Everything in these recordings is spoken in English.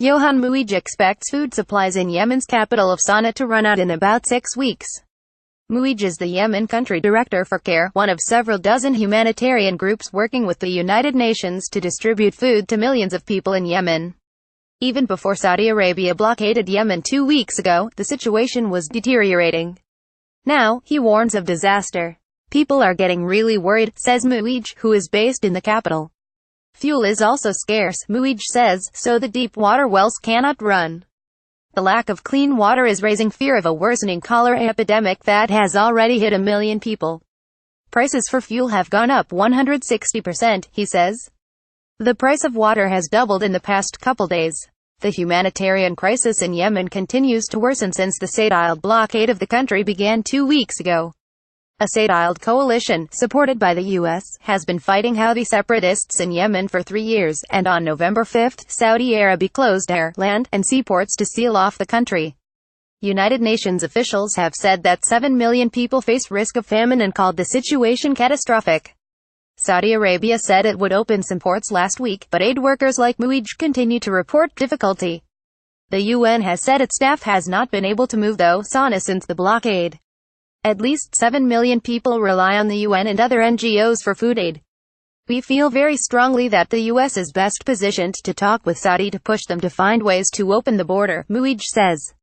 Johan Mooij expects food supplies in Yemen's capital of Sana'a to run out in about 6 weeks. Mooij is the Yemen country director for CARE, one of several dozen humanitarian groups working with the United Nations to distribute food to millions of people in Yemen. Even before Saudi Arabia blockaded Yemen 2 weeks ago, the situation was deteriorating. Now, he warns of disaster. People are getting really worried, says Mooij, who is based in the capital. Fuel is also scarce, Mooij says, so the deep water wells cannot run. The lack of clean water is raising fear of a worsening cholera epidemic that has already hit 1 million people. Prices for fuel have gone up 160%, he says. The price of water has doubled in the past couple days. The humanitarian crisis in Yemen continues to worsen since the state-led blockade of the country began 2 weeks ago. A state-led coalition, supported by the U.S., has been fighting Houthi separatists in Yemen for 3 years, and on November 5, Saudi Arabia closed air, land, and seaports to seal off the country. United Nations officials have said that 7 million people face risk of famine and called the situation catastrophic. Saudi Arabia said it would open some ports last week, but aid workers like Mooij continue to report difficulty. The UN has said its staff has not been able to move though Sana'a since the blockade. At least 7 million people rely on the UN and other NGOs for food aid. We feel very strongly that the US is best positioned to talk with Saudi to push them to find ways to open the border, Mooij says.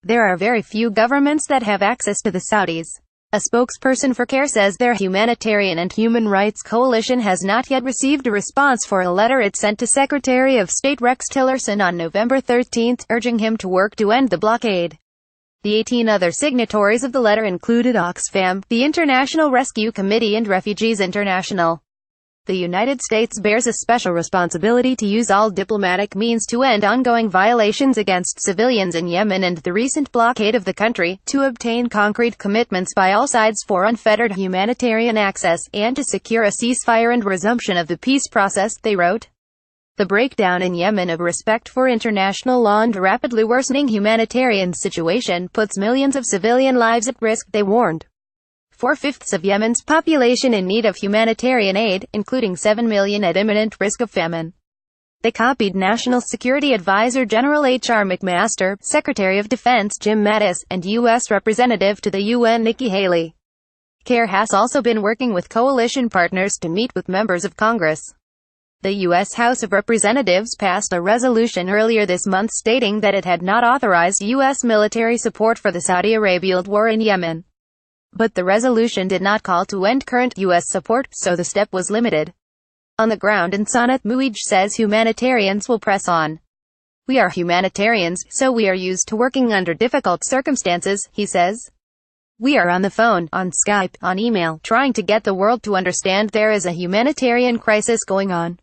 There are very few governments that have access to the Saudis. A spokesperson for CARE says their humanitarian and human rights coalition has not yet received a response for a letter it sent to Secretary of State Rex Tillerson on November 13, urging him to work to end the blockade. The 18 other signatories of the letter included Oxfam, the International Rescue Committee and Refugees International. The United States bears a special responsibility to use all diplomatic means to end ongoing violations against civilians in Yemen and the recent blockade of the country, to obtain concrete commitments by all sides for unfettered humanitarian access, and to secure a ceasefire and resumption of the peace process, they wrote. The breakdown in Yemen of respect for international law and rapidly worsening humanitarian situation puts millions of civilian lives at risk, they warned. 4/5 of Yemen's population in need of humanitarian aid, including 7 million at imminent risk of famine. They copied National Security Advisor General H.R. McMaster, Secretary of Defense Jim Mattis, and U.S. Representative to the UN Nikki Haley. CARE has also been working with coalition partners to meet with members of Congress. The U.S. House of Representatives passed a resolution earlier this month stating that it had not authorized U.S. military support for the Saudi Arabia-led war in Yemen. But the resolution did not call to end current U.S. support, so the step was limited. On the ground in Sana'a, Mooij says humanitarians will press on. We are humanitarians, so we are used to working under difficult circumstances, he says. We are on the phone, on Skype, on email, trying to get the world to understand there is a humanitarian crisis going on.